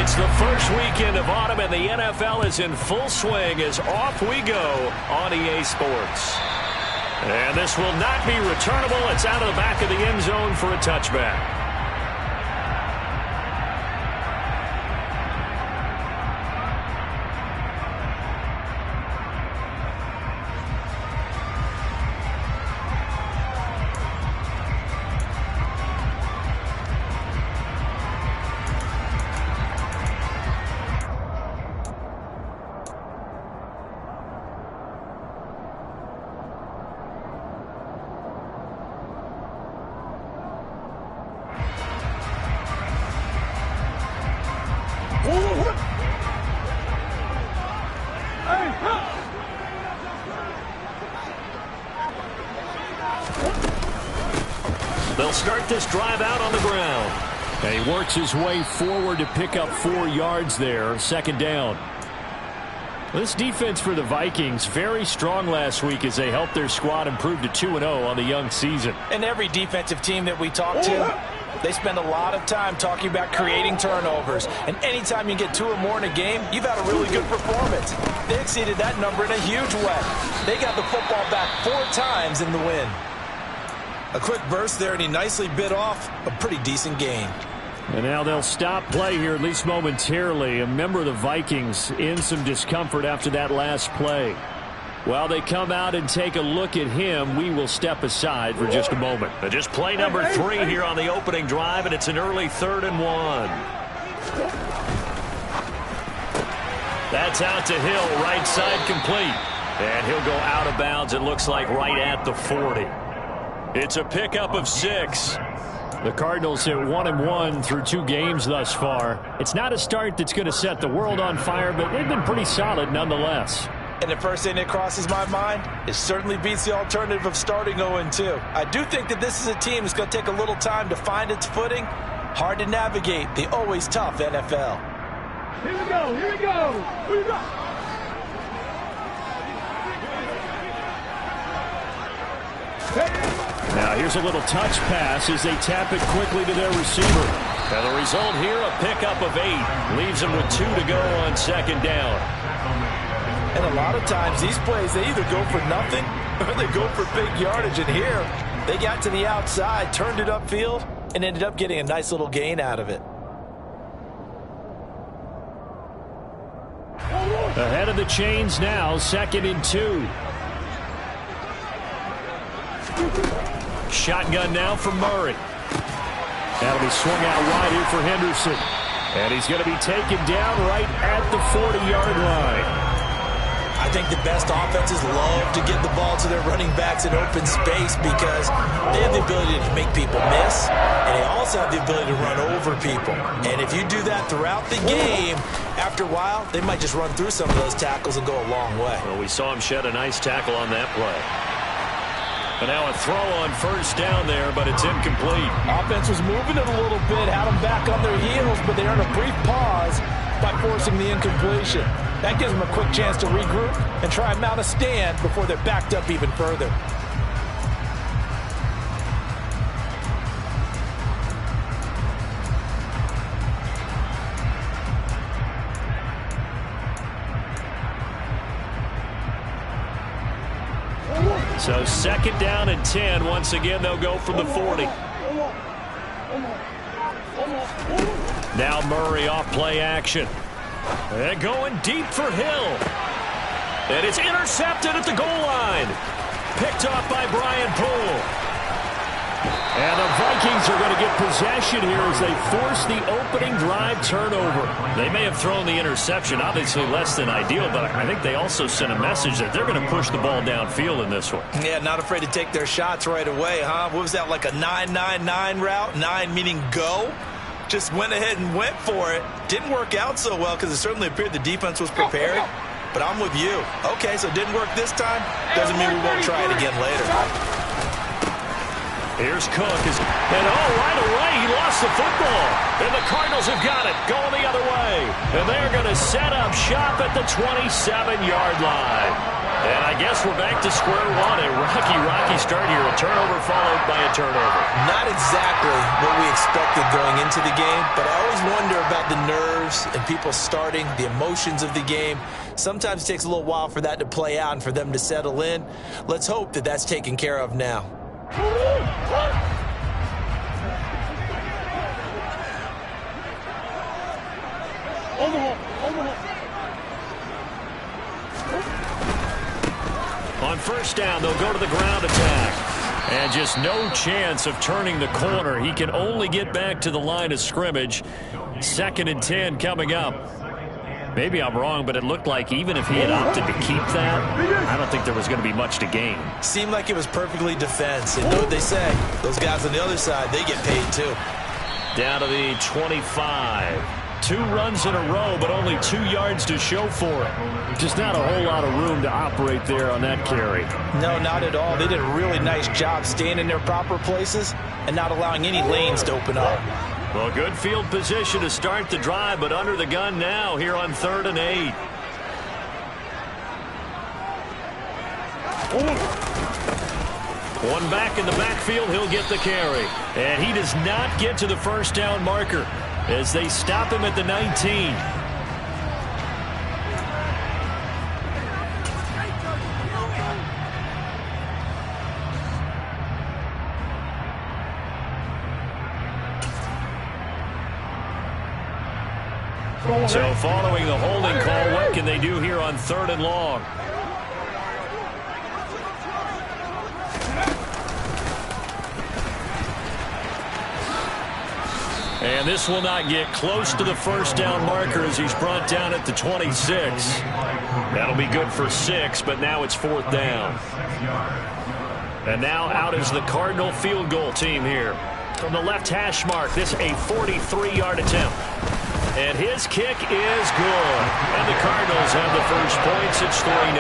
It's the first weekend of autumn, and the NFL is in full swing as off we go on EA Sports. And this will not be returnable. It's out of the back of the end zone for a touchback. They'll start this drive out on the ground. And he works his way forward to pick up 4 yards there. Second down. This defense for the Vikings, very strong last week as they helped their squad improve to 2-0 on the young season. And every defensive team that we talk to, they spend a lot of time talking about creating turnovers. And anytime you get 2 or more in a game, you've had a really good performance. They exceeded that number in a huge way. They got the football back 4 times in the win. A quick burst there, and he nicely bit off a pretty decent gain. And now they'll stop play here, at least momentarily. A member of the Vikings in some discomfort after that last play. While they come out and take a look at him, we will step aside for just a moment. Just play number 3 here on the opening drive, and it's an early 3rd and 1. That's out to Hill, right side complete. And he'll go out of bounds, it looks like, right at the 40. It's a pickup of 6. The Cardinals hit 1-1 through 2 games thus far. It's not a start that's going to set the world on fire, but they've been pretty solid nonetheless. And the first thing that crosses my mind, it certainly beats the alternative of starting 0-2. I do think that this is a team that's going to take a little time to find its footing. Hard to navigate the always tough NFL. Here we go, here we go, here we go. Now here's a little touch pass as they tap it quickly to their receiver. And the result here, a pickup of 8. Leaves them with 2 to go on second down. And a lot of times these plays, they either go for nothing or they go for big yardage. And here, they got to the outside, turned it upfield, and ended up getting a nice little gain out of it. Ahead of the chains now, 2nd and 2. Shotgun now from Murray. That'll be swung out wide here for Henderson. And he's going to be taken down right at the 40-yard line. I think the best offenses love to get the ball to their running backs in open space because they have the ability to make people miss, and they also have the ability to run over people. And if you do that throughout the game, after a while, they might just run through some of those tackles and go a long way. Well, we saw him shed a nice tackle on that play. And now a throw on first down there, but it's incomplete. Offense was moving it a little bit, had them back on their heels, but they earned a brief pause by forcing the incompletion. That gives them a quick chance to regroup and try and mount a stand before they're backed up even further. So 2nd down and 10. Once again, they'll go from the 40. Now Murray off play action. And going deep for Hill. And it's intercepted at the goal line. Picked off by Brian Poole. And the Vikings are going to get possession here as they force the opening drive turnover. They may have thrown the interception, obviously less than ideal, but I think they also sent a message that they're going to push the ball downfield in this one. Yeah, not afraid to take their shots right away, huh? What was that, like a 9-9-9 route? 9 meaning go? Just went ahead and went for it. Didn't work out so well because it certainly appeared the defense was prepared. But I'm with you. Okay, so it didn't work this time. Doesn't mean we won't try it again later. Here's Cook. And right away, he lost the football. And the Cardinals have got it, going the other way. And they're going to set up shop at the 27-yard line. And I guess we're back to square one. A rocky start here. A turnover followed by a turnover. Not exactly what we expected going into the game, but I always wonder about the nerves and people starting, the emotions of the game. Sometimes it takes a little while for that to play out and for them to settle in. Let's hope that that's taken care of now. On first down, they'll go to the ground attack. And just no chance of turning the corner. He can only get back to the line of scrimmage. 2nd and 10 coming up. Maybe I'm wrong, but it looked like even if he had opted to keep that, I don't think there was going to be much to gain. Seemed like it was perfectly defense. And know what they say, those guys on the other side, they get paid too. Down to the 25. 2 runs in a row, but only 2 yards to show for it. Just not a whole lot of room to operate there on that carry. No, not at all. They did a really nice job staying in their proper places and not allowing any lanes to open up. Well, good field position to start the drive, but under the gun now here on 3rd and 8. One back in the backfield, he'll get the carry. And he does not get to the first down marker as they stop him at the 19. So following the holding call, what can they do here on 3rd and long? And this will not get close to the first down marker as he's brought down at the 26. That'll be good for 6, but now it's 4th down. And now out is the Cardinal field goal team here. From the left hash mark, this a 43-yard attempt. And his kick is good. And the Cardinals have the first points. It's 3-0.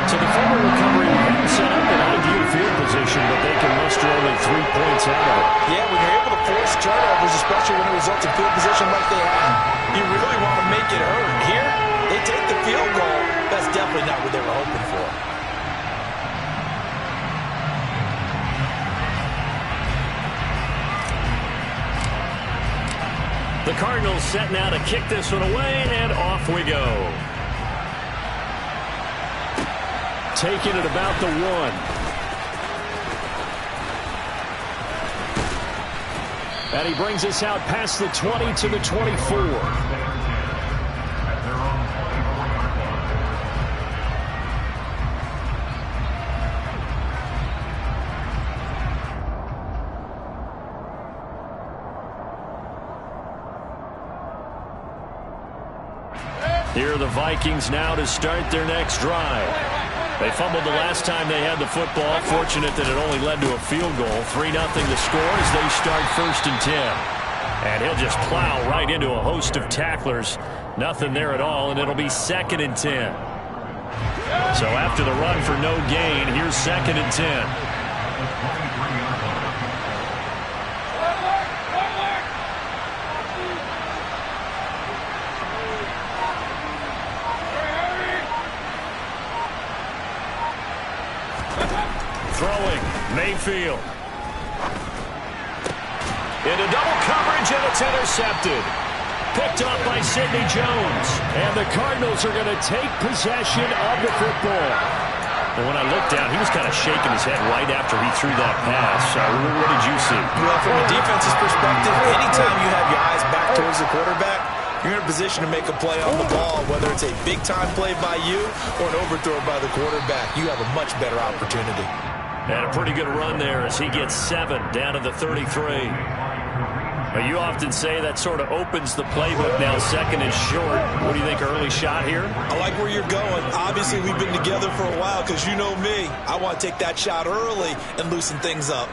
So the fumble recovery hadn't set up an ideal field position, but they can muster only 3 points out of it. Yeah, when you're able to force turnovers, especially when it results in field position like they have, you really want to make it hurt. Here, they take the field goal. That's definitely not what they were hoping for. The Cardinals set now to kick this one away, and off we go. Taking it about the 1. And he brings us out past the 20 to the 24. Here are the Vikings now to start their next drive. They fumbled the last time they had the football. Fortunate that it only led to a field goal. 3-0 the score as they start 1st and 10. And he'll just plow right into a host of tacklers. Nothing there at all, and it'll be 2nd and 10. So after the run for no gain, here's 2nd and 10. Throwing, Mayfield. Into double coverage, and it's intercepted. Picked up by Sidney Jones. And the Cardinals are going to take possession of the football. And when I looked down, he was kind of shaking his head right after he threw that pass. What did you see? Well, from a defense's perspective, anytime you have your eyes back towards the quarterback, you're in a position to make a play on the ball, whether it's a big-time play by you or an overthrow by the quarterback. You have a much better opportunity. And a pretty good run there as he gets 7 down to the 33. But you often say that sort of opens the playbook now. 2nd and short. What do you think, early shot here? I like where you're going. Obviously, we've been together for a while because you know me. I want to take that shot early and loosen things up.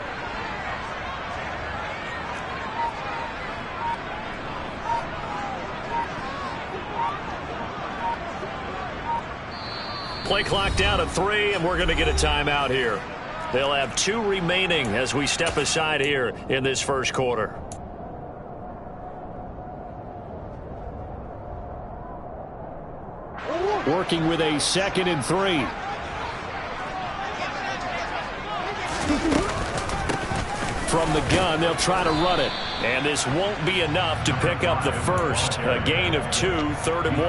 Play clock down to 3, and we're going to get a timeout here. They'll have 2 remaining as we step aside here in this first quarter. working with a 2nd and 3. From the gun, they'll try to run it. And this won't be enough to pick up the first. A gain of 2, 3rd and 1.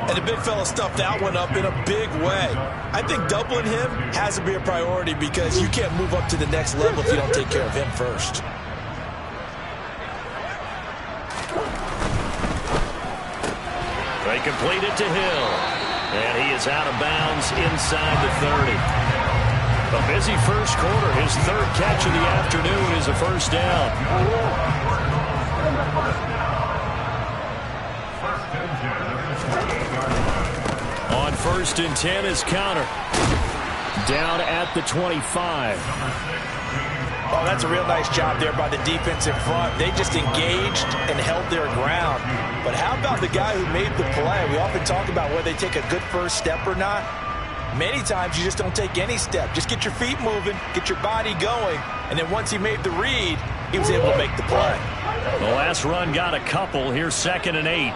And the big fella stuffed that one up in a big way. I think doubling him has to be a priority because you can't move up to the next level if you don't take care of him first. They complete it to Hill. And he is out of bounds inside the 30. A busy first quarter. His 3rd catch of the afternoon is a first down. On 1st and 10 is Connor. Down at the 25. Oh, that's a real nice job there by the defense in front. They just engaged and held their ground. But how about the guy who made the play? We often talk about whether they take a good first step or not. Many times you just don't take any step. Just get your feet moving, get your body going, and then once he made the read, he was able to make the play. The last run got a couple. Here's 2nd and 8.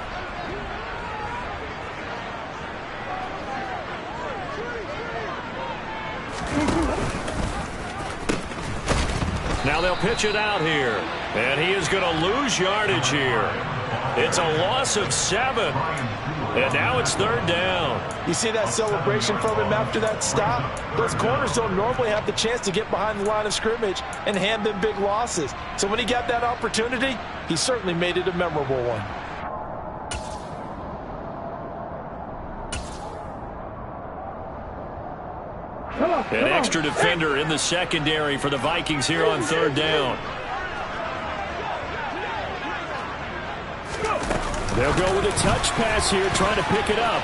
Now they'll pitch it out here. And he is going to lose yardage here. It's a loss of 7. And now it's 3rd down. You see that celebration from him after that stop? Those corners don't normally have the chance to get behind the line of scrimmage and hand them big losses. So when he got that opportunity, he certainly made it a memorable one. An extra defender in the secondary for the Vikings here on 3rd down. They'll go with a touch pass here, trying to pick it up.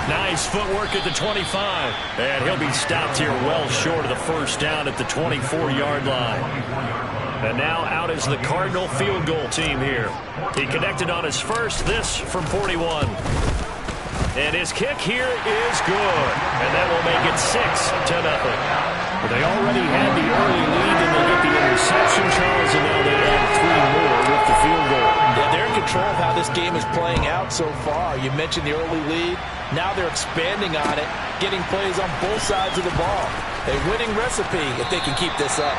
Nice footwork at the 25. And he'll be stopped here well short of the first down at the 24-yard line. And now out is the Cardinal field goal team here. He connected on his first, this from 41. And his kick here is good. And that will make it 6-0. They already had the early lead, and they get the interception, Charles, and now they add 3 more with the field goal. Yeah, they're in control of how this game is playing out so far. You mentioned the early lead. Now they're expanding on it, getting plays on both sides of the ball. A winning recipe if they can keep this up.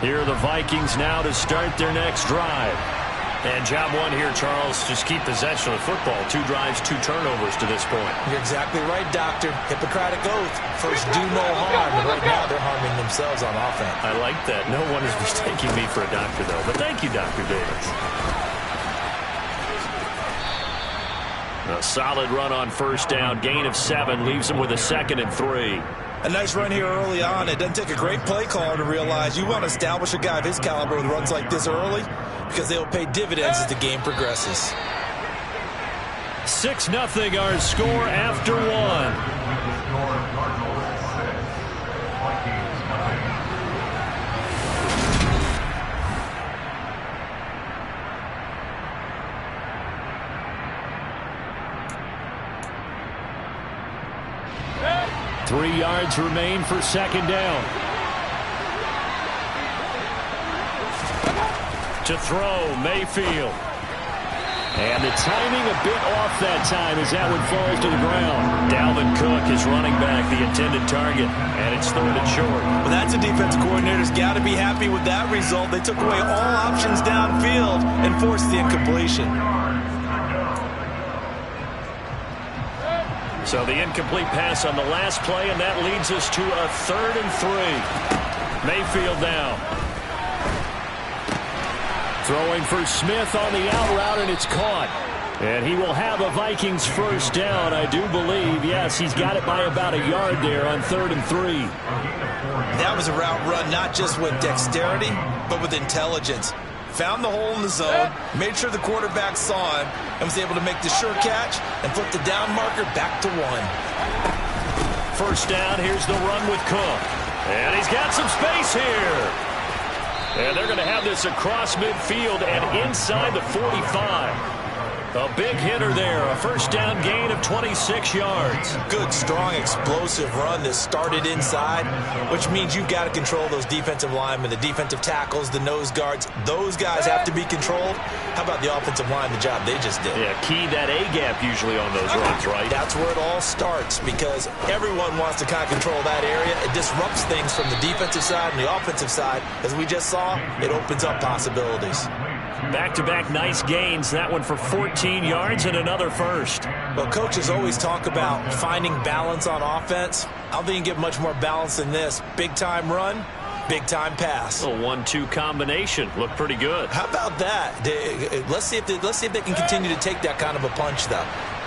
Here are the Vikings now to start their next drive. And job 1 here, Charles, just keep possession of the football. 2 drives, 2 turnovers to this point. You're exactly right, Doctor. Hippocratic oath. First, do no harm. And right now, they're harming themselves on offense. I like that. No one is mistaking me for a doctor, though. But thank you, Dr. Davis. A solid run on first down. Gain of 7 leaves them with a 2nd and 3. A nice run here early on. It doesn't take a great play caller to realize you want to establish a guy of his caliber with runs like this early because they will pay dividends as the game progresses. 6-0 our score after 1. 3 yards remain for 2nd down. To throw, Mayfield. And the timing a bit off that time as that one falls to the ground. Dalvin Cook is running back, the intended target, and it's 3rd and short. Well, that's a defensive coordinator's got to be happy with that result. They took away all options downfield and forced the incompletion. So the incomplete pass on the last play, and that leads us to a 3rd and 3. Mayfield now. Throwing for Smith on the out route, and it's caught. And he will have a Vikings first down, I do believe. Yes, he's got it by about a yard there on 3rd and 3. That was a route run not just with dexterity, but with intelligence. Found the hole in the zone, made sure the quarterback saw him, and was able to make the sure catch and flip the down marker back to 1. First down, here's the run with Cook. And he's got some space here. And they're going to have this across midfield and inside the 45. A big hitter there, a first down gain of 26 yards. Good, strong, explosive run that started inside, which means you've got to control those defensive linemen, the defensive tackles, the nose guards. Those guys have to be controlled. How about the offensive line, the job they just did? Yeah, key that A-gap usually on those runs, right? That's where it all starts because everyone wants to kind of control that area. It disrupts things from the defensive side and the offensive side. As we just saw, it opens up possibilities. Back-to-back nice gains. That one for 14 yards and another first. Well, coaches always talk about finding balance on offense. I don't think you can get much more balance than this. Big-time run, big-time pass. A 1-2 combination. Looked pretty good. How about that? Let's see if they can continue to take that kind of a punch, though.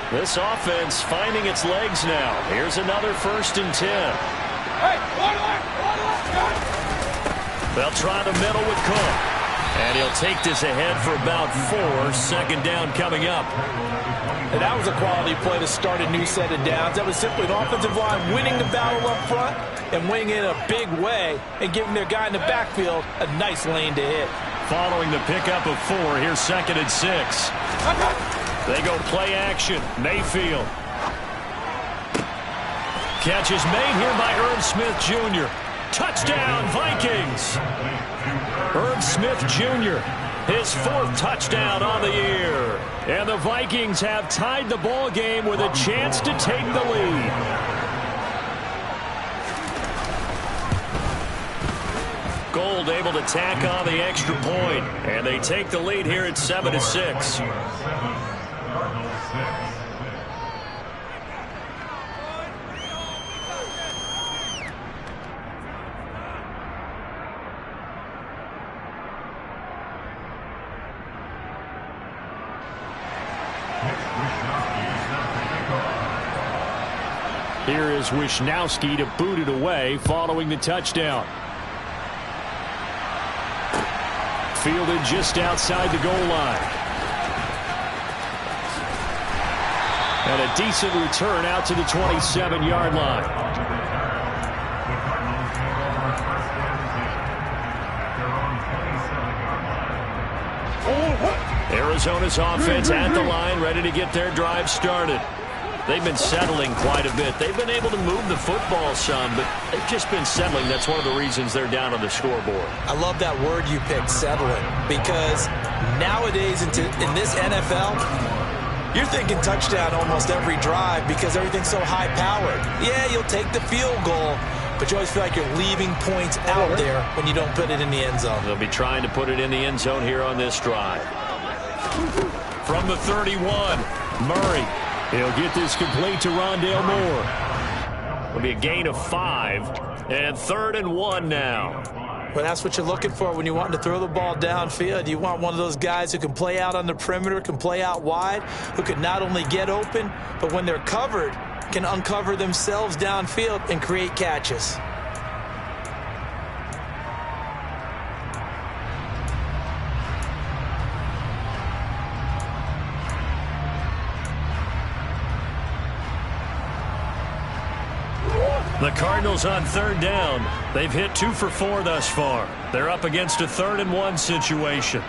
This offense finding its legs now. Here's another 1st and 10. Hey, They'll try the middle with Cook. And he'll take this ahead for about 4. Second down coming up. And that was a quality play to start a new set of downs. That was simply an offensive line winning the battle up front and winning it in a big way and giving their guy in the backfield a nice lane to hit. Following the pickup of 4, here's 2nd and 6. They go play action. Mayfield. Catch is made here by Irv Smith Jr. Touchdown, Vikings. Irv Smith Jr., his 4th touchdown on the year. And the Vikings have tied the ball game with a chance to take the lead. Gold able to tack on the extra point, and they take the lead here at 7-6. Here is Wisnowski to boot it away following the touchdown. Fielded just outside the goal line. And a decent return out to the 27-yard line. Arizona's offense at the line, ready to get their drive started. They've been settling quite a bit. They've been able to move the football some, but they've just been settling. That's one of the reasons they're down on the scoreboard. I love that word you picked, settling, because nowadays in this NFL, you're thinking touchdown almost every drive because everything's so high-powered. Yeah, you'll take the field goal, but you always feel like you're leaving points out there when you don't put it in the end zone. They'll be trying to put it in the end zone here on this drive. From the 31, Murray. He'll get this complete to Rondale Moore. It'll be a gain of 5, and 3rd and 1 now. Well, that's what you're looking for when you want to throw the ball downfield. You want one of those guys who can play out on the perimeter, can play out wide, who can not only get open, but when they're covered, can uncover themselves downfield and create catches. The Cardinals on 3rd down. They've hit 2 for 4 thus far. They're up against a 3rd and 1 situation.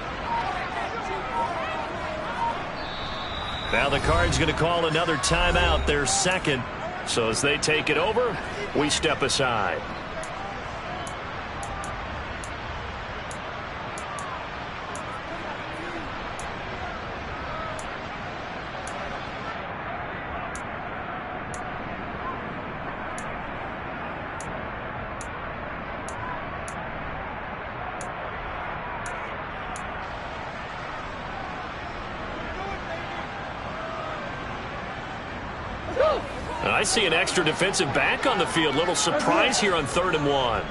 Now the Cards going to call another timeout, their 2nd. So as they take it over, we step aside. I see an extra defensive back on the field. Little surprise here on 3rd and 1.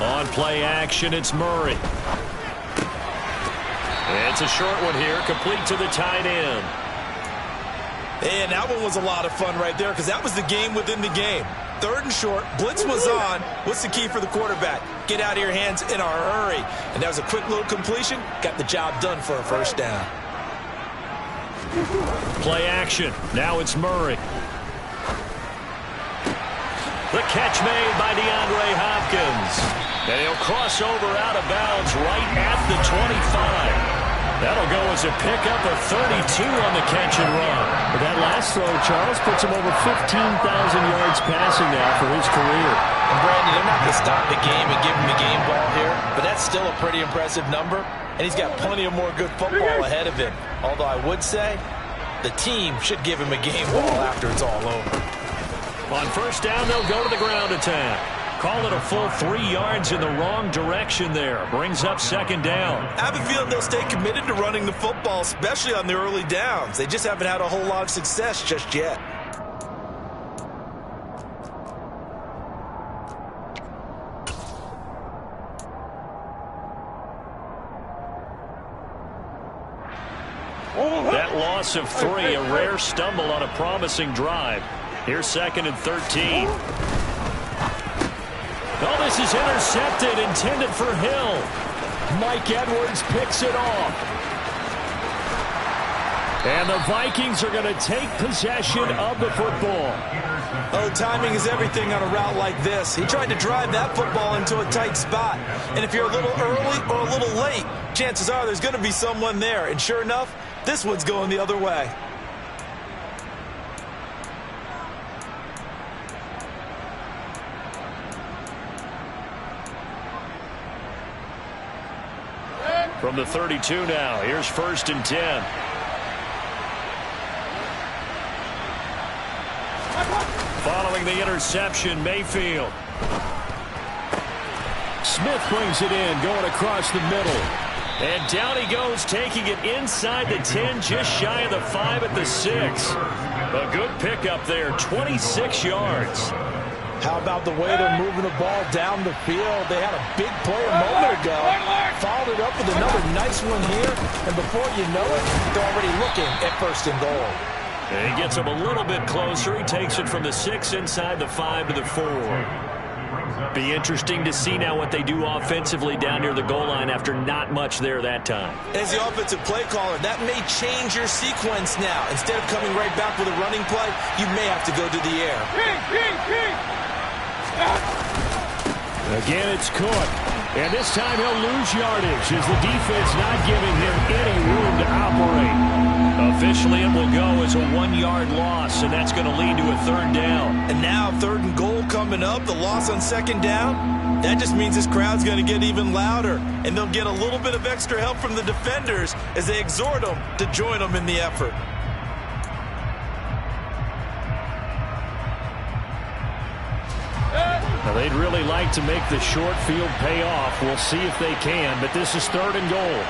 On play action, it's Murray. It's a short one here, complete to the tight end. And that one was a lot of fun right there because that was the game within the game. 3rd and short, blitz was on. What's the key for the quarterback? Get out of your hands in a hurry. And that was a quick little completion. Got the job done for a 1st down. Play action. Now it's Murray. The catch made by DeAndre Hopkins. Hopkins. And he'll cross over out of bounds right at the 25. That'll go as a pickup of 32 on the catch and run. But that last throw, Charles, puts him over 15,000 yards passing now for his career. And Brandon, they're not going to stop the game and give him the game ball here, but that's still a pretty impressive number, and he's got plenty of more good football ahead of him. Although I would say the team should give him a game ball after it's all over. On first down, they'll go to the ground attack. Call it a full 3 yards in the wrong direction there. Brings up second down. I have a feeling they'll stay committed to running the football, especially on the early downs. They just haven't had a whole lot of success just yet. That loss of 3, a rare stumble on a promising drive. Here's second and 13. Oh, this is intercepted, intended for Hill. Mike Edwards picks it off. And the Vikings are going to take possession of the football. Oh, timing is everything on a route like this. He tried to drive that football into a tight spot. And if you're a little early or a little late, chances are there's going to be someone there. And sure enough, this one's going the other way. From the 32 now, here's first and 10. Following the interception, Mayfield. Smith brings it in, going across the middle. And down he goes, taking it inside the 10, just shy of the 5 at the 6. A good pickup there, 26 yards. How about the way they're moving the ball down the field? They had a big play a moment ago. Followed it up with another nice one here. And before you know it, they're already looking at first and goal. And he gets him a little bit closer. He takes it from the 6 inside the 5 to the 4. Be interesting to see now what they do offensively down near the goal line after not much there that time. As the offensive play caller, that may change your sequence now. Instead of coming right back with a running play, you may have to go to the air. Again, it's Cook. And this time he'll lose yardage as the defense not giving him any room to operate. Officially, it will go as a 1-yard loss, and that's going to lead to a third down. And now third and goal coming up, the loss on second down. That just means this crowd's going to get even louder, and they'll get a little bit of extra help from the defenders as they exhort them to join them in the effort. Now, they'd really like to make the short field pay off. We'll see if they can, but this is third and goal.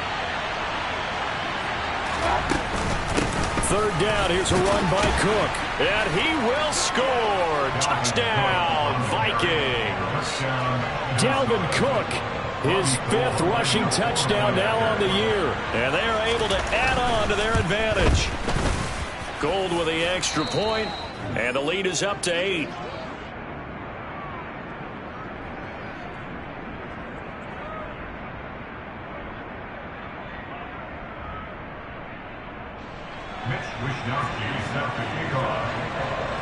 Third down, here's a run by Cook. And he will score. Touchdown, Vikings. Dalvin Cook, his 5th rushing touchdown now on the year. And they are able to add on to their advantage. Gold with the extra point, and the lead is up to 8.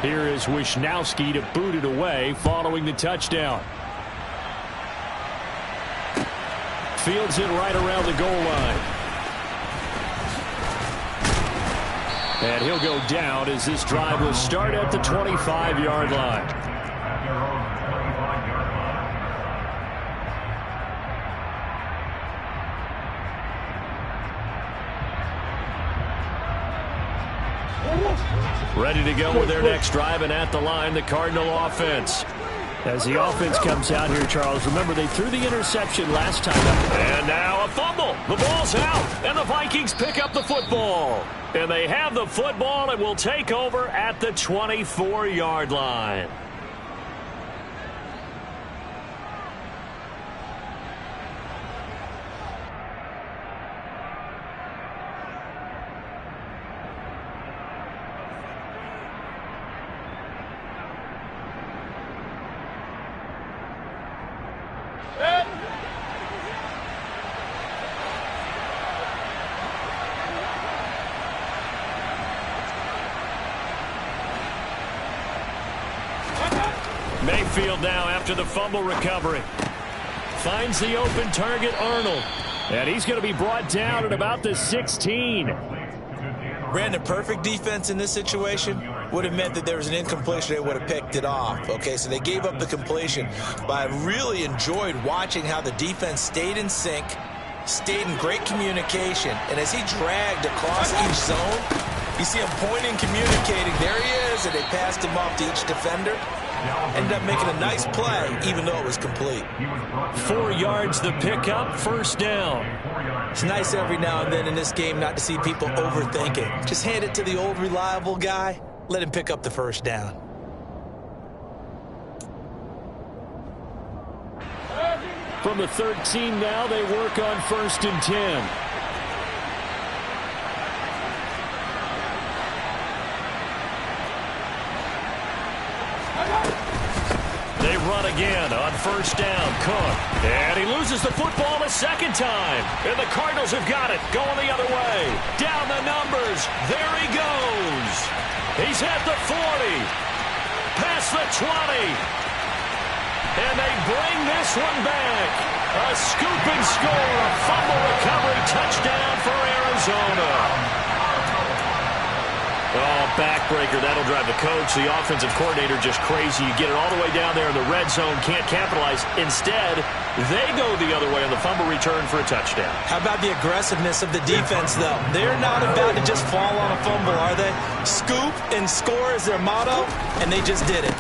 Here is Wishnowski to boot it away following the touchdown. Fields it right around the goal line. And he'll go down as this drive will start at the 25-yard line. Ready to go with their next drive, and at the line, the Cardinal offense. As the offense comes out here, Charles, remember they threw the interception last time. And now a fumble. The ball's out, and the Vikings pick up the football. And they have the football and will take over at the 24-yard line. Mayfield now after the fumble recovery. Finds the open target, Arnold. And he's going to be brought down at about the 16. Brandon, perfect defense in this situation would have meant that there was an incompletion. They would have picked it off. Okay, so they gave up the completion. But I really enjoyed watching how the defense stayed in sync, stayed in great communication. And as he dragged across each zone, you see him pointing, communicating. There he is, and they passed him off to each defender. Ended up making a nice play, even though it was complete. 4 yards the pickup, first down. It's nice every now and then in this game not to see people overthink it. Just hand it to the old reliable guy. Let him pick up the first down. From the 13 now, they work on 1st and 10. They run again on 1st down. Cook. And he loses the football a second time. And the Cardinals have got it. Going the other way. Down the numbers. There he goes. He's at the 40. Past the 20. And they bring this one back. A scoop and score. A fumble recovery touchdown for Arizona. Oh, backbreaker. That'll drive the coach, the offensive coordinator, just crazy. You get it all the way down there in the red zone, can't capitalize. Instead, they go the other way on the fumble return for a touchdown. How about the aggressiveness of the defense, though? They're not about to just fall on a fumble, are they? Scoop and score is their motto, and they just did it.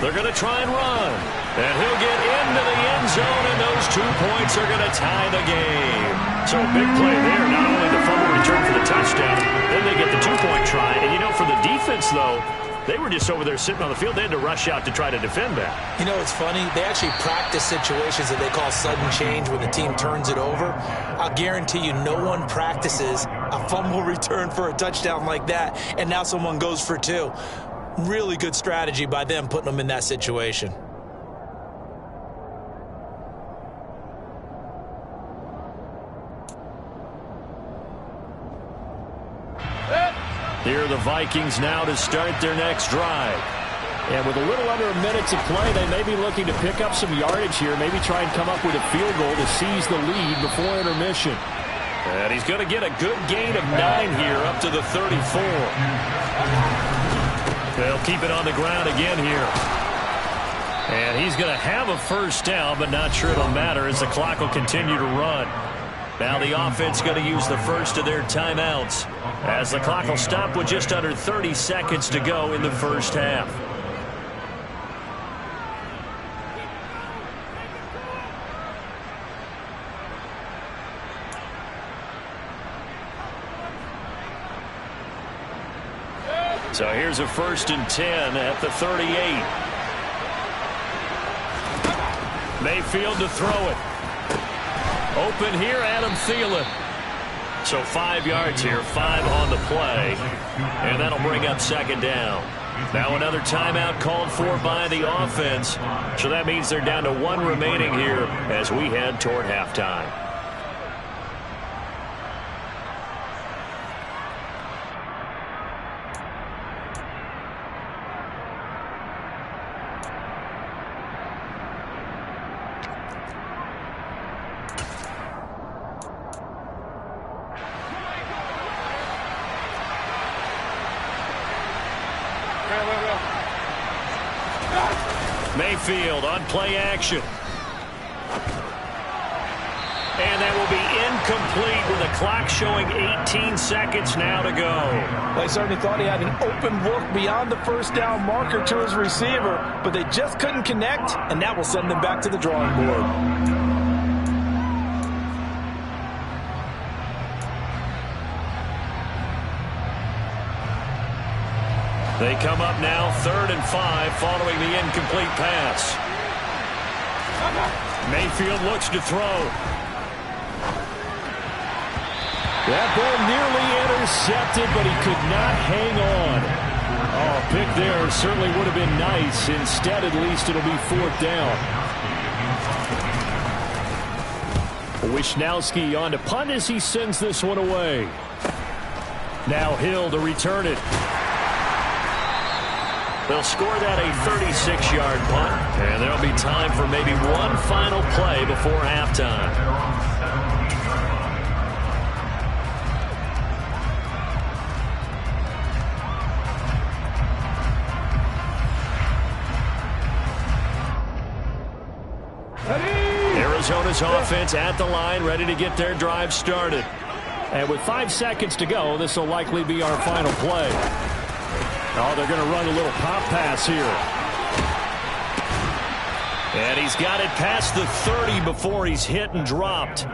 They're going to try and run. And he'll get into the end zone, and those 2 points are going to tie the game. So a big play there. Not only the fumble return for the touchdown, then they get the 2-point try. And, you know, for the defense, though, they were just over there sitting on the field. They had to rush out to try to defend that. You know, it's funny. They actually practice situations that they call sudden change when the team turns it over. I'll guarantee you no one practices a fumble return for a touchdown like that, and now someone goes for 2. Really good strategy by them putting them in that situation. Here are the Vikings now to start their next drive. And with a little under a minute to play, they may be looking to pick up some yardage here, maybe try and come up with a field goal to seize the lead before intermission. And he's going to get a good gain of 9 here up to the 34. They'll keep it on the ground again here. And he's going to have a first down, but not sure it'll matter as the clock will continue to run. Now the offense going to use the first of their timeouts as the clock will stop with just under 30 seconds to go in the first half. So here's a 1st and 10 at the 38. Mayfield to throw it. Open here, Adam Thielen. So 5 yards here, 5 on the play. And that'll bring up 2nd down. Now another timeout called for by the offense. So that means they're down to 1 remaining here as we head toward halftime. Mayfield on play action. And that will be incomplete with the clock showing 18 seconds now to go. They certainly thought he had an open look beyond the first down marker to his receiver, but they just couldn't connect, and that will send them back to the drawing board. They come up now 3rd and 5 following the incomplete pass. Mayfield looks to throw. That ball nearly intercepted, but he could not hang on. Oh, a pick there certainly would have been nice. Instead, at least, it'll be 4th down. Wisnowski on to punt as he sends this one away. Now Hill to return it. They'll score that a 36-yard punt, and there'll be time for maybe one final play before halftime. Arizona's offense at the line, ready to get their drive started. And with 5 seconds to go, this will likely be our final play. Oh, they're going to run a little pop pass here. And he's got it past the 30 before he's hit and dropped.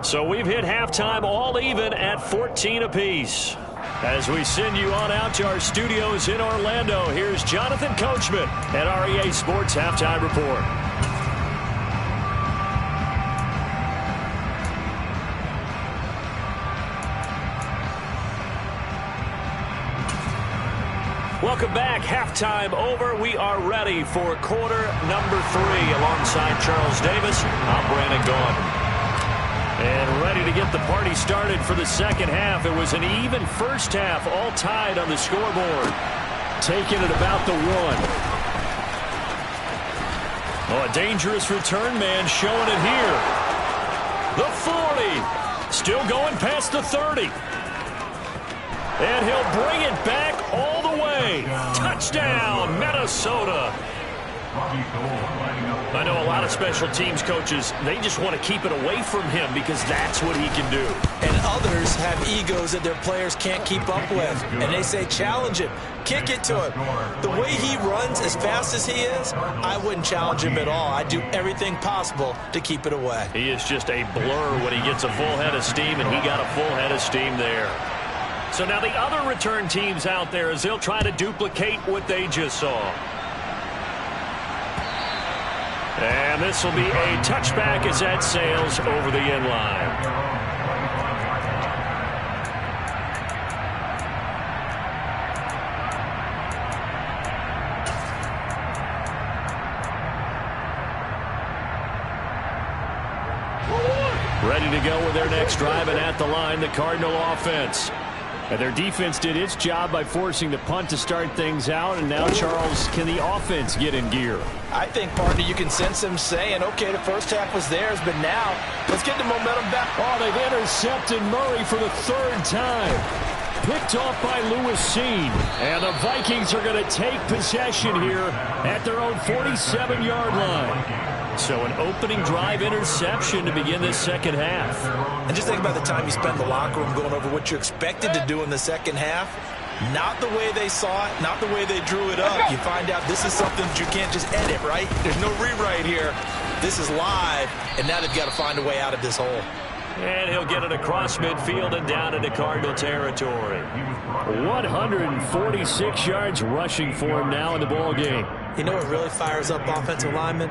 So we've hit halftime all even at 14 apiece. As we send you on out to our studios in Orlando, here's Jonathan Coachman at REA Sports Halftime Report. Welcome back. Halftime over. We are ready for quarter number 3 alongside Charles Davis. I'm Brandon Gaudin. And ready to get the party started for the second half. It was an even first half, all tied on the scoreboard. Taking it about the 1. Oh, a dangerous return man showing it here. The 40. Still going past the 30. And he'll bring it back all the way. Touchdown, Minnesota. I know a lot of special teams coaches, they just want to keep it away from him because that's what he can do. And others have egos that their players can't keep up with. And they say, challenge him, kick it to him. The way he runs as fast as he is, I wouldn't challenge him at all. I'd do everything possible to keep it away. He is just a blur when he gets a full head of steam, and he got a full head of steam there. So now the other return teams out there as they'll try to duplicate what they just saw. And this will be a touchback as that sails over the end line. Ready to go with their next drive, and at the line, the Cardinal offense. And their defense did its job by forcing the punt to start things out. And now, Charles, can the offense get in gear? I think, partner, you can sense them saying, okay, the first half was theirs, but now let's get the momentum back. Oh, they've intercepted Murray for the 3rd time. Picked off by Lewis Seen. And the Vikings are going to take possession here at their own 47-yard line. So an opening drive interception to begin this second half. And just think about the time you spent in the locker room going over what you expected to do in the second half. Not the way they saw it, not the way they drew it up. You find out this is something that you can't just edit, right? There's no rewrite here. This is live, and now they've got to find a way out of this hole. And he'll get it across midfield and down into Cardinal territory. 146 yards rushing for him now in the ball game. You know what really fires up offensive linemen?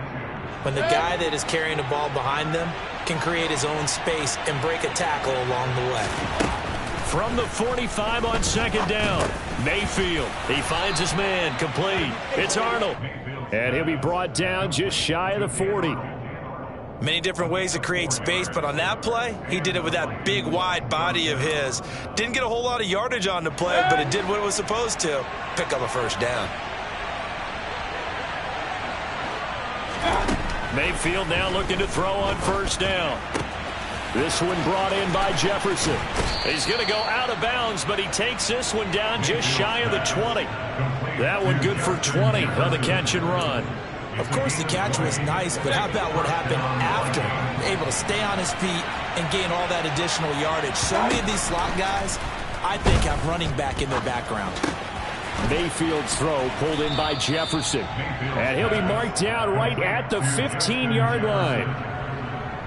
When the guy that is carrying the ball behind them can create his own space and break a tackle along the way. From the 45 on second down, Mayfield. He finds his man, complete. It's Arnold. And he'll be brought down just shy of the 40. Many different ways to create space, but on that play, he did it with that big, wide body of his. Didn't get a whole lot of yardage on the play, but it did what it was supposed to. Pick up a first down. Mayfield now looking to throw on first down. This one brought in by Jefferson. He's going to go out of bounds, but he takes this one down just shy of the 20. That one good for 20 on the catch and run. Of course, the catch was nice, but how about what happened after? Able to stay on his feet and gain all that additional yardage. So many of these slot guys, I think, have running back in their background. Mayfield's throw pulled in by Jefferson. And he'll be marked down right at the 15-yard line.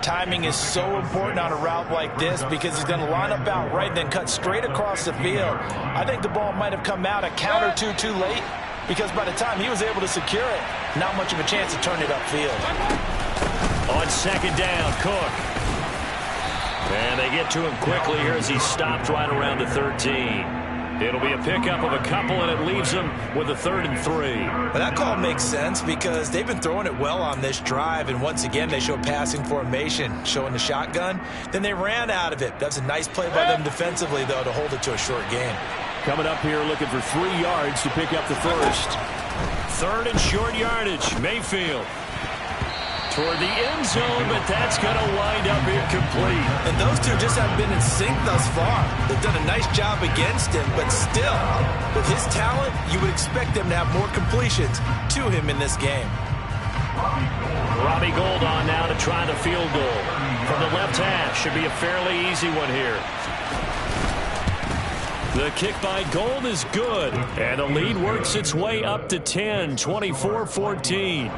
Timing is so important on a route like this because he's going to line up out right, then cut straight across the field. I think the ball might have come out a count or two too late because by the time he was able to secure it, not much of a chance to turn it upfield. On second down, Cook. And they get to him quickly here as he stopped right around the 13. It'll be a pickup of a couple, and it leaves them with a 3rd and 3. Well, that call makes sense because they've been throwing it well on this drive, and once again, they show passing formation, showing the shotgun. Then they ran out of it. That's a nice play by them defensively, though, to hold it to a short game. Coming up here looking for 3 yards to pick up the first. 3rd and short yardage. Mayfield toward the end zone, but that's going to wind up incomplete. And those two just haven't been in sync thus far. They've done a nice job against him, but still, with his talent, you would expect them to have more completions to him in this game. Robbie Gould on now to try the field goal. From the left hash, should be a fairly easy one here. The kick by Gould is good, and the lead works its way up to 10, 24-14.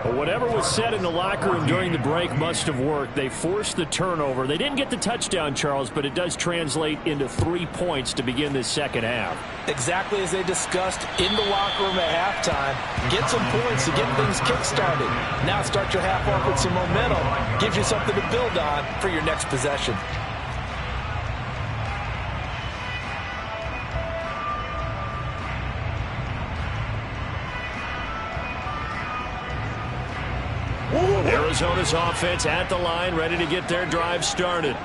But whatever was said in the locker room during the break must have worked. They forced the turnover. They didn't get the touchdown, Charles, but it does translate into 3 points to begin this second half. Exactly as they discussed in the locker room at halftime. Get some points to get things kick-started. Now start your half off with some momentum. Gives you something to build on for your next possession. Arizona's offense at the line, ready to get their drive started.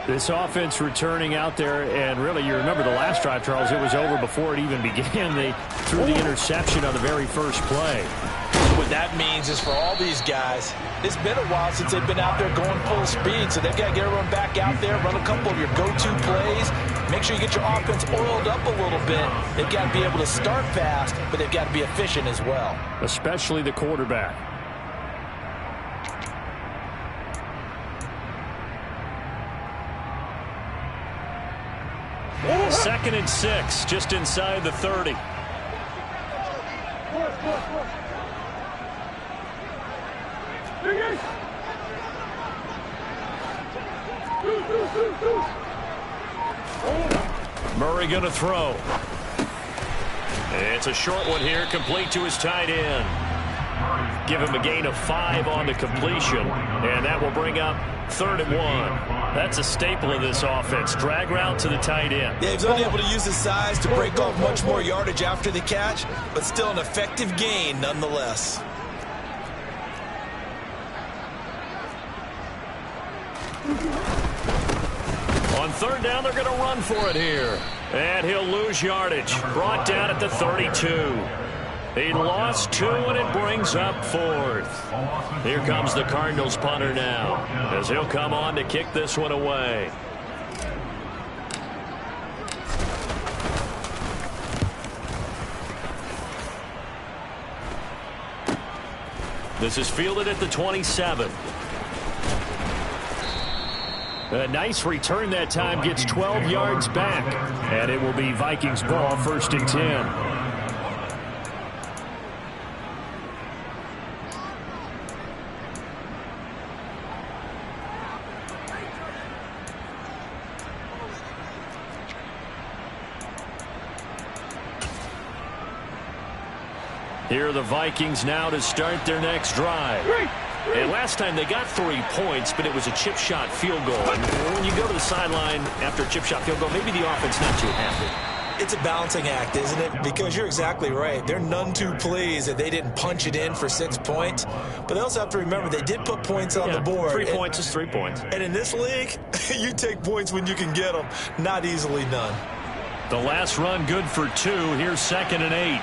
This offense returning out there, and really, you remember the last drive, Charles, it was over before it even began. They threw the interception on the very first play. What that means is for all these guys, it's been a while since they've been out there going full speed, so they've got to get everyone back out there, run a couple of your go-to plays, make sure you get your offense oiled up a little bit. They've got to be able to start fast, but they've got to be efficient as well. Especially the quarterback. 2nd and 6, just inside the 30. Murray going to throw. It's a short one here, complete to his tight end. Give him a gain of 5 on the completion, and that will bring up 3rd and 1. That's a staple of this offense. Drag route to the tight end. Yeah, he's unable to use his size to break off much more yardage after the catch, but still an effective gain nonetheless. On 3rd down, they're going to run for it here. And he'll lose yardage. Brought down at the 32. He lost 2, and it brings up 4th. Here comes the Cardinals punter now, as he'll come on to kick this one away. This is fielded at the 27. A nice return that time, gets 12 yards back. And it will be Vikings ball, 1st and 10. Here are the Vikings now to start their next drive. And last time they got 3 points, but it was a chip shot field goal. And when you go to the sideline after a chip shot field goal, maybe the offense not too happy. It's a balancing act, isn't it? Because you're exactly right. They're none too pleased that they didn't punch it in for 6 points. But they also have to remember they did put points on the board. 3 points is 3 points. And in this league, you take points when you can get them. Not easily done. The last run good for 2. Here's 2nd and 8.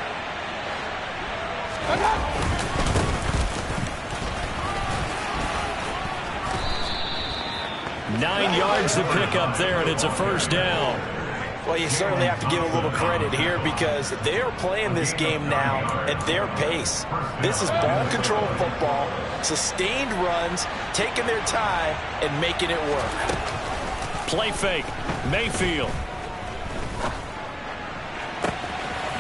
9 yards to pick up there, and it's a 1st down. Well, you certainly have to give a little credit here because they are playing this game now at their pace. This is ball control football, sustained runs, taking their time, and making it work. Play fake, Mayfield.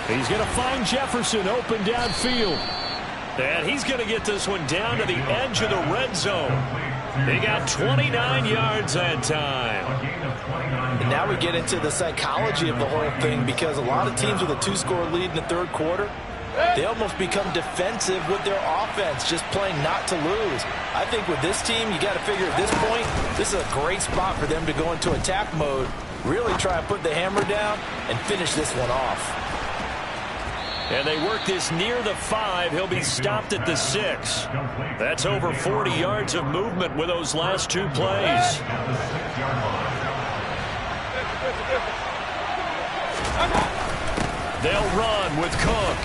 He's going to find Jefferson open downfield. And he's going to get this one down to the edge of the red zone. He got 29 yards that time. And now we get into the psychology of the whole thing because a lot of teams with a 2-score lead in the 3rd quarter, they almost become defensive with their offense, just playing not to lose. I think with this team, you got to figure at this point, this is a great spot for them to go into attack mode, really try and put the hammer down and finish this one off. And they work this near the 5. He'll be stopped at the 6. That's over 40 yards of movement with those last 2 plays. They'll run with Cook.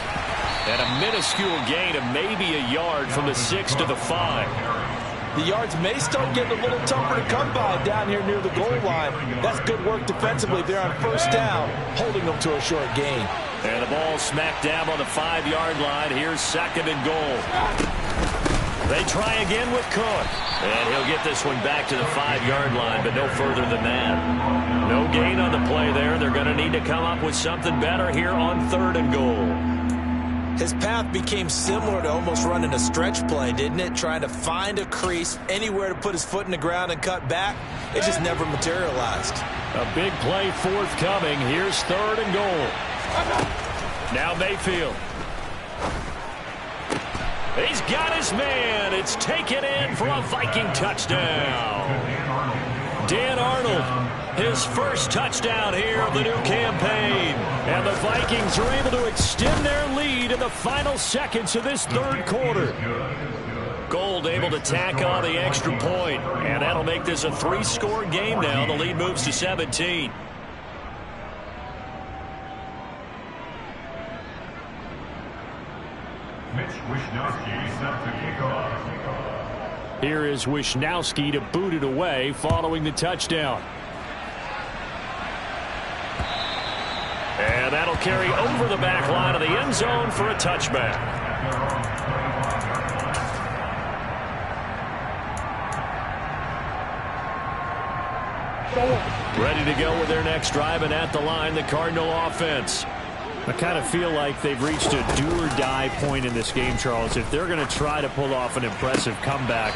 And a minuscule gain of maybe a yard from the 6 to the 5. The yards may start getting a little tougher to come by down here near the goal line. That's good work defensively there on first down, holding them to a short gain. And the ball smacked down on the 5-yard line. Here's 2nd and goal. They try again with Cook. And he'll get this one back to the 5-yard line, but no further than that. No gain on the play there. They're going to need to come up with something better here on 3rd and goal. His path became similar to almost running a stretch play, didn't it? Trying to find a crease, anywhere to put his foot in the ground and cut back. It just never materialized. A big play forthcoming. Here's 3rd and goal. Now Mayfield. He's got his man. It's taken in for a Viking touchdown. Dan Arnold, his first touchdown here of the new campaign. And the Vikings are able to extend their lead in the final seconds of this 3rd quarter. Gold able to tack on the extra point. And that'll make this a 3-score game now. The lead moves to 17. Here is Wishnowski to boot it away following the touchdown. And that'll carry over the back line of the end zone for a touchback. Ready to go with their next drive, and at the line, the Cardinal offense. I kind of feel like they've reached a do-or-die point in this game, Charles. If they're going to try to pull off an impressive comeback,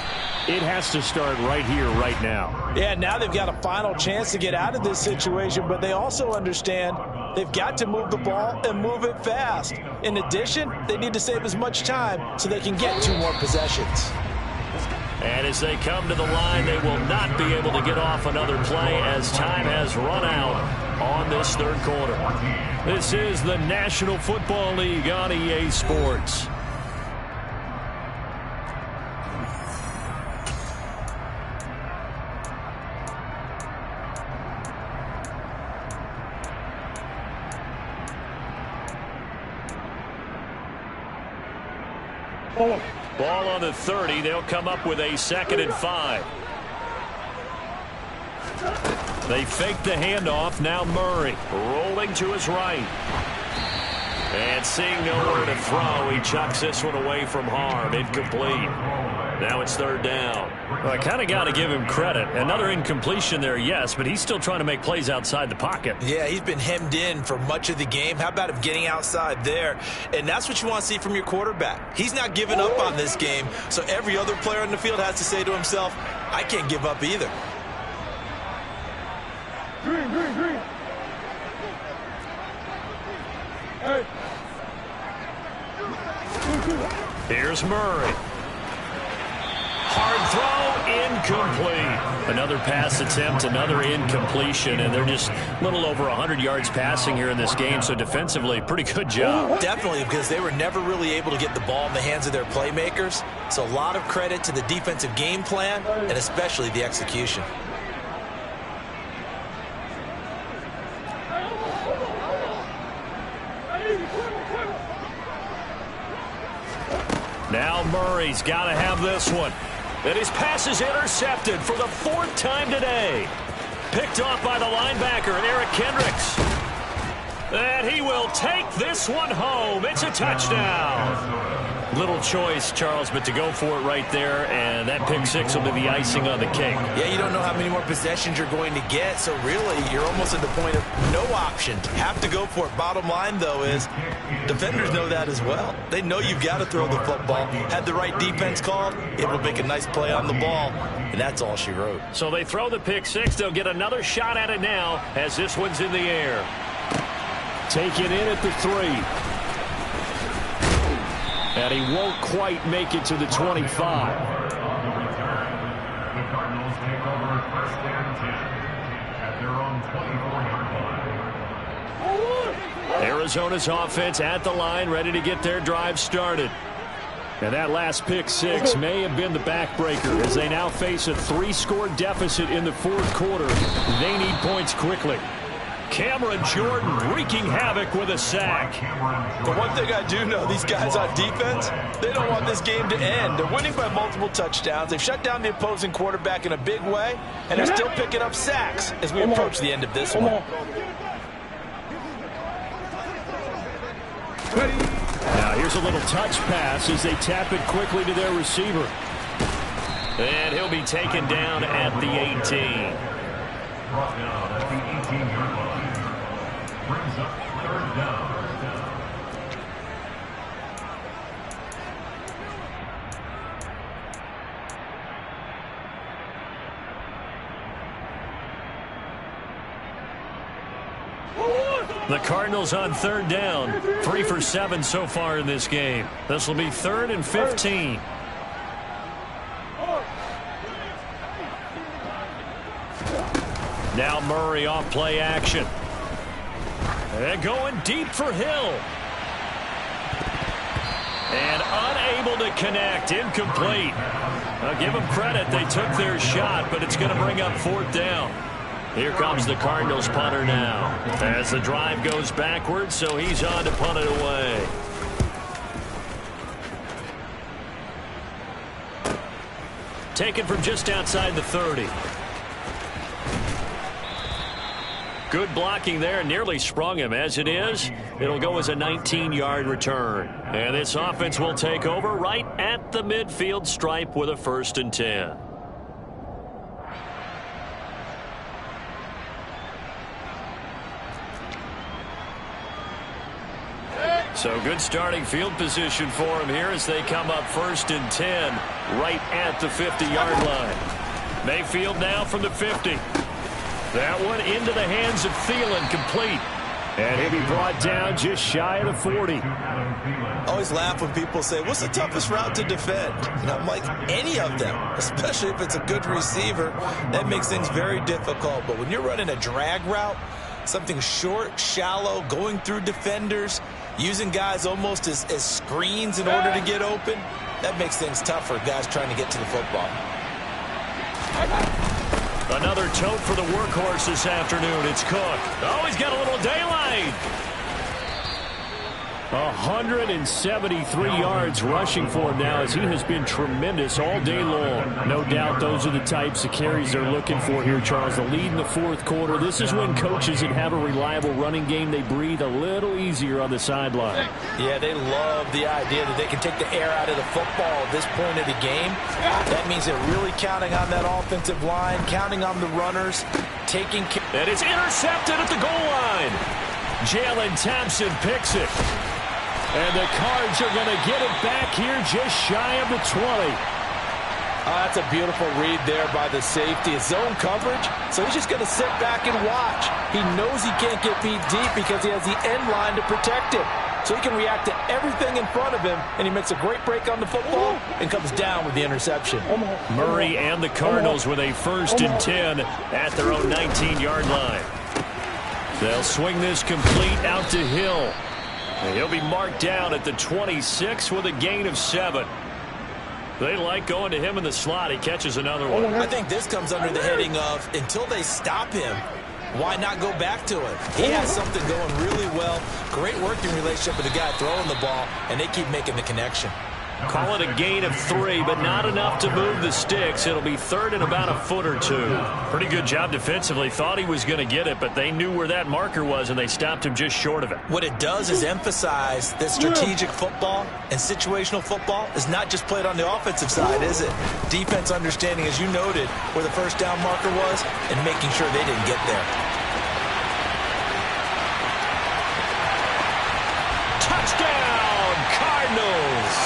it has to start right here, right now. Yeah, now they've got a final chance to get out of this situation, but they also understand they've got to move the ball and move it fast. In addition, they need to save as much time so they can get 2 more possessions. And as they come to the line, they will not be able to get off another play as time has run out on this 3rd quarter. This is the National Football League on EA Sports. Ball on the 30. They'll come up with a 2nd and 5. They fake the handoff. Now Murray rolling to his right. And seeing nowhere to throw, he chucks this one away from harm. Incomplete. Now it's 3rd down. Well, I kind of got to give him credit. Another incompletion there, yes, but he's still trying to make plays outside the pocket. Yeah, he's been hemmed in for much of the game. How about him getting outside there? And that's what you want to see from your quarterback. He's not giving up on this game, so every other player on the field has to say to himself, I can't give up either. Green, green, green. Hey. Here's Murray. Hard throw, incomplete. Another pass attempt, another incompletion, and they're just a little over 100 yards passing here in this game, so defensively, pretty good job. Definitely, because they were never really able to get the ball in the hands of their playmakers, so a lot of credit to the defensive game plan, and especially the execution. Now Murray's got to have this one. And his pass is intercepted for the 4th time today. Picked off by the linebacker, Eric Kendricks. And he will take this one home. It's a touchdown. Little choice, Charles, but to go for it right there, and that pick 6 will be the icing on the cake. Yeah, you don't know how many more possessions you're going to get, so really you're almost at the point of no option. Have to go for it. Bottom line, though, is defenders know that as well. They know you've got to throw the football. Had the right defense called, able to make a nice play on the ball, and that's all she wrote. So they throw the pick 6. They'll get another shot at it now as this one's in the air. Taken in at the 3. And he won't quite make it to the 25. The Cardinals take over 1st and 10 at their own 24-yard line. Arizona's offense at the line, ready to get their drive started. And that last pick 6 may have been the backbreaker as they now face a 3-score deficit in the 4th quarter. They need points quickly. Cameron Jordan wreaking havoc with a sack. The one thing I do know, these guys on defense, they don't want this game to end. They're winning by multiple touchdowns. They've shut down the opposing quarterback in a big way, and they're still picking up sacks as we approach the end of this one. Now here's a little touch pass as they tap it quickly to their receiver. And he'll be taken down at the 18. Brought down at the 18-yard line. Brings up third down. The Cardinals on third down. 3 for 7 so far in this game. This will be 3rd and 15. Now Murray off play action. And going deep for Hill. And unable to connect. Incomplete. I'll give them credit. They took their shot, but it's going to bring up 4th down. Here comes the Cardinals punter now. As the drive goes backwards, so he's on to punt it away. Taken from just outside the 30. Good blocking there, nearly sprung him. As it is, it'll go as a 19-yard return. And this offense will take over right at the midfield stripe with a 1st and 10. So good starting field position for him here as they come up 1st and 10 right at the 50-yard line. Mayfield now from the 50. That one into the hands of Thielen, complete. And he'll be brought down just shy of the 40. I always laugh when people say, what's the toughest route to defend? And I'm like, any of them, especially if it's a good receiver. That makes things very difficult. But when you're running a drag route, something short, shallow, going through defenders, using guys almost as screens in order to get open, that makes things tough for guys trying to get to the football. Another tote for the workhorse this afternoon. It's Cook. Oh, he's got a little daylight. 173 yards rushing for him now as he has been tremendous all day long. No doubt those are the types of carries they're looking for here, Charles. The lead in the 4th quarter. This is when coaches that have a reliable running game, they breathe a little easier on the sideline. Yeah, they love the idea that they can take the air out of the football at this point of the game. That means they're really counting on that offensive line, counting on the runners, taking care. And it's intercepted at the goal line. Jalen Thompson picks it. And the Cards are going to get it back here just shy of the 20. That's a beautiful read there by the safety. It's zone coverage, so he's just going to sit back and watch. He knows he can't get beat deep because he has the end line to protect him. So he can react to everything in front of him, and he makes a great break on the football and comes down with the interception. Murray and the Cardinals with a 1st and 10 at their own 19-yard line. They'll swing this complete out to Hill. And he'll be marked down at the 26 with a gain of 7. They like going to him in the slot. He catches another one. I think this comes under the heading of, until they stop him, why not go back to him? He has something going really well. Great working relationship with the guy throwing the ball, and they keep making the connection. Call it a gain of 3, but not enough to move the sticks. It'll be 3rd and about a foot or 2. Pretty good job defensively. Thought he was going to get it, but they knew where that marker was, and they stopped him just short of it. What it does is emphasize that strategic football and situational football is not just played on the offensive side, is it? Defense understanding, as you noted, where the 1st down marker was and making sure they didn't get there. Touchdown, Cardinals!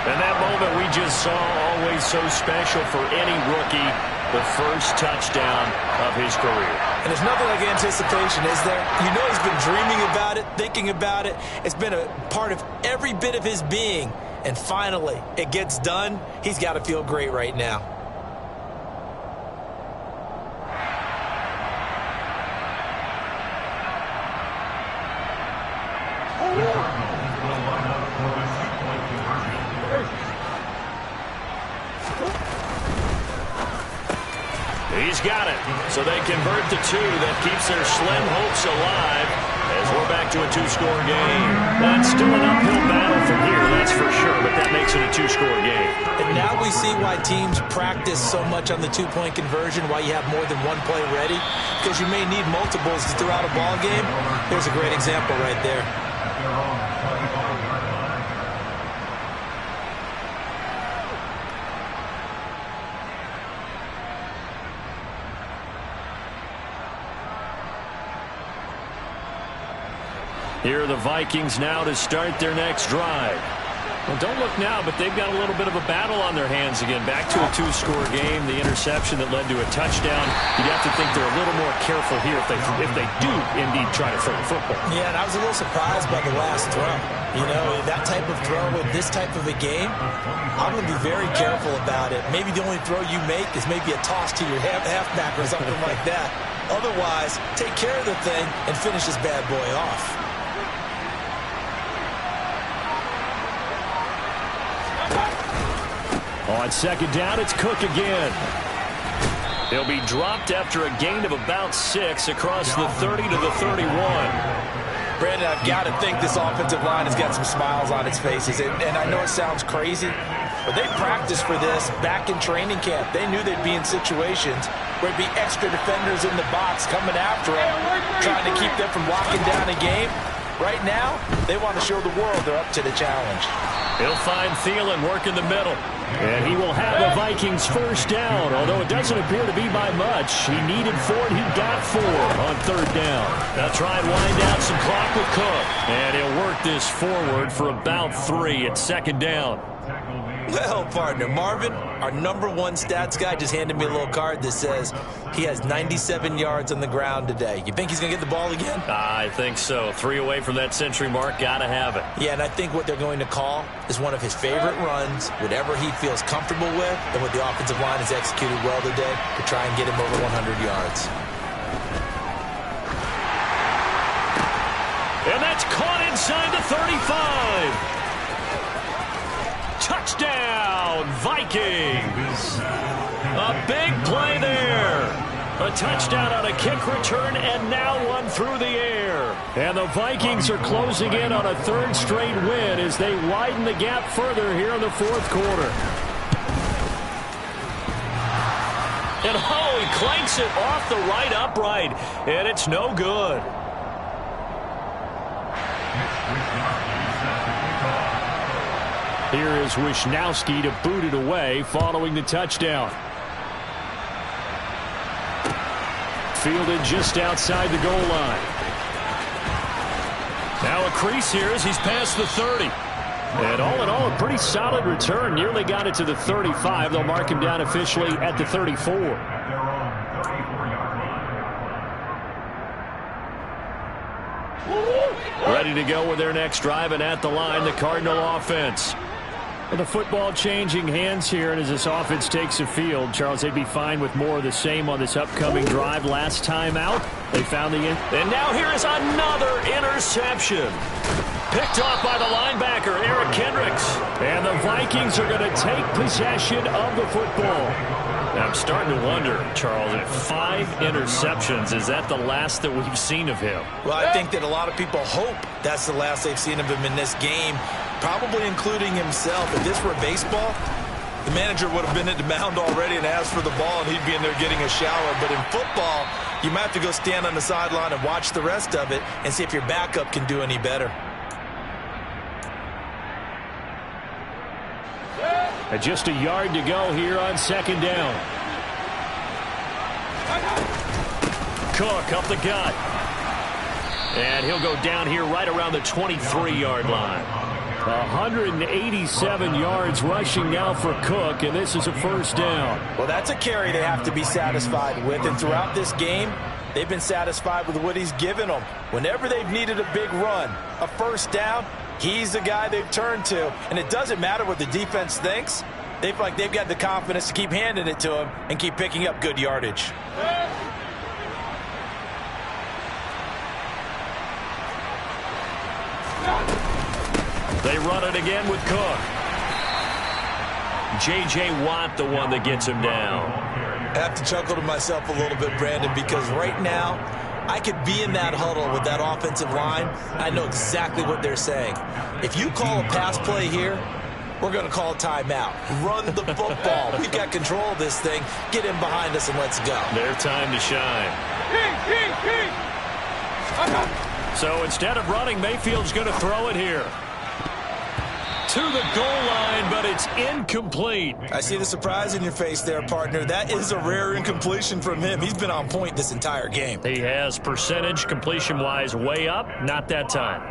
And that moment we just saw, always so special for any rookie, the 1st touchdown of his career. And there's nothing like anticipation, is there? You know he's been dreaming about it, thinking about it. It's been a part of every bit of his being. And finally, it gets done. He's got to feel great right now. He's got it. So they convert the 2. That keeps their slim hopes alive as we're back to a 2-score game. That's still an uphill battle from here, that's for sure, but that makes it a 2-score game. And now we see why teams practice so much on the 2-point conversion, why you have more than one play ready, because you may need multiples throughout a ball game. Here's a great example right there. Here are the Vikings now to start their next drive. Well, don't look now, but they've got a little bit of a battle on their hands again. Back to a 2-score game. The interception that led to a touchdown. You'd have to think they're a little more careful here if they do indeed try to throw the football. Yeah, and I was a little surprised by the last throw. You know, that type of throw in this type of a game, I'm going to be very careful about it. Maybe the only throw you make is maybe a toss to your halfback or something like that. Otherwise, take care of the thing and finish this bad boy off. On second down, it's Cook again. He'll be dropped after a gain of about 6 across the 30 to the 31. Brandon, I've got to think this offensive line has got some smiles on its faces. And I know it sounds crazy, but they practiced for this back in training camp. They knew they'd be in situations where it'd be extra defenders in the box coming after them, trying to keep them from locking down a game. Right now, they want to show the world they're up to the challenge. He'll find Thielen working the middle. And he will have the Vikings first down, although it doesn't appear to be by much. He needed 4, and he got 4 on third down. They'll try and wind down some clock with Cook. And he'll work this forward for about 3 at second down. Well, partner, Marvin, our #1 stats guy, just handed me a little card that says he has 97 yards on the ground today. You think he's going to get the ball again? I think so. 3 away from that century mark. Got to have it. Yeah, and I think what they're going to call is one of his favorite runs, whatever he feels comfortable with, and what the offensive line has executed well today to try and get him over 100 yards. And that's caught inside the 35. Touchdown, Vikings. A big play there. A touchdown on a kick return, and now one through the air. And the Vikings are closing in on a 3rd straight win as they widen the gap further here in the 4th quarter. And he clanks it off the right upright, and it's no good. Here is Wisnowski to boot it away following the touchdown. Fielded just outside the goal line. Now a crease here as he's past the 30. And all in all, a pretty solid return. Nearly got it to the 35. They'll mark him down officially at the 34. Ready to go with their next drive, and at the line, the Cardinal offense. And the football changing hands here, and as this offense takes the field, Charles, they'd be fine with more of the same on this upcoming drive. Last time out, they found the end. And now here is another interception. Picked off by the linebacker, Eric Kendricks. And the Vikings are going to take possession of the football. I'm starting to wonder, Charles, if 5 interceptions, is that the last that we've seen of him? Well, I think that a lot of people hope that's the last they've seen of him in this game, probably including himself. If this were baseball, the manager would have been at the mound already and asked for the ball, and he'd be in there getting a shower. But in football, you might have to go stand on the sideline and watch the rest of it and see if your backup can do any better. Just a yard to go here on second down. Cook up the gut. And he'll go down here right around the 23-yard line. 187 yards rushing now for Cook, and this is a first down. Well, that's a carry they have to be satisfied with, and throughout this game, they've been satisfied with what he's given them. Whenever they've needed a big run, a first down, he's the guy they've turned to, and it doesn't matter what the defense thinks. They feel like they've got the confidence to keep handing it to him and keep picking up good yardage. They run it again with Cook. J.J. Watt, the one that gets him down. I have to chuckle to myself a little bit, Brandon, because right now I could be in that huddle with that offensive line. I know exactly what they're saying. If you call a pass play here, we're going to call a timeout. Run the football. We've got control of this thing. Get in behind us and let's go. Their time to shine. So instead of running, Mayfield's going to throw it here. To the goal line, but it's incomplete. I see the surprise in your face there, partner. That is a rare incompletion from him. He's been on point this entire game. He has percentage completion-wise way up. Not that time.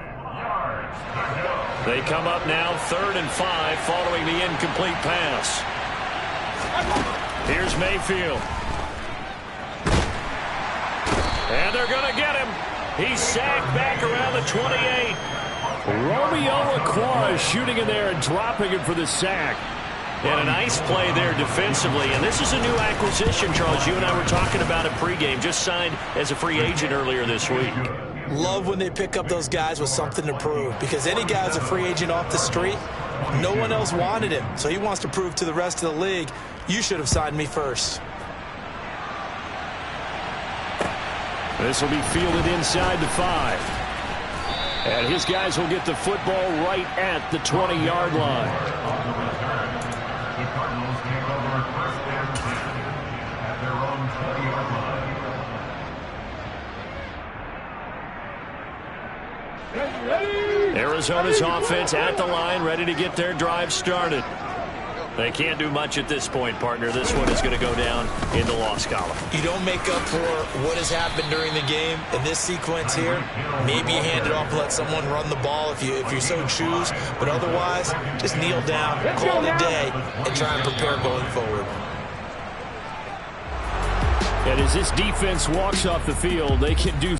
They come up now 3rd and 5 following the incomplete pass. Here's Mayfield. And they're going to get him. He's sacked back around the 28. Romeo Okwara shooting in there and dropping him for the sack. And a nice play there defensively. And this is a new acquisition, Charles. You and I were talking about it pregame. Just signed as a free agent earlier this week. Love when they pick up those guys with something to prove, because any guy who's a free agent off the street, no one else wanted him. So he wants to prove to the rest of the league, you should have signed me first. This will be fielded inside the 5. And his guys will get the football right at the 20-yard line. The Cardinals take over 1st and 10 at their own 20-yard line. Arizona's offense at the line, ready to get their drive started. They can't do much at this point, partner. This one is going to go down in the loss column. You don't make up for what has happened during the game in this sequence here. Maybe you hand it off and let someone run the ball if you so choose. But otherwise, just kneel down, call it a day, and try and prepare going forward. And as this defense walks off the field, they can do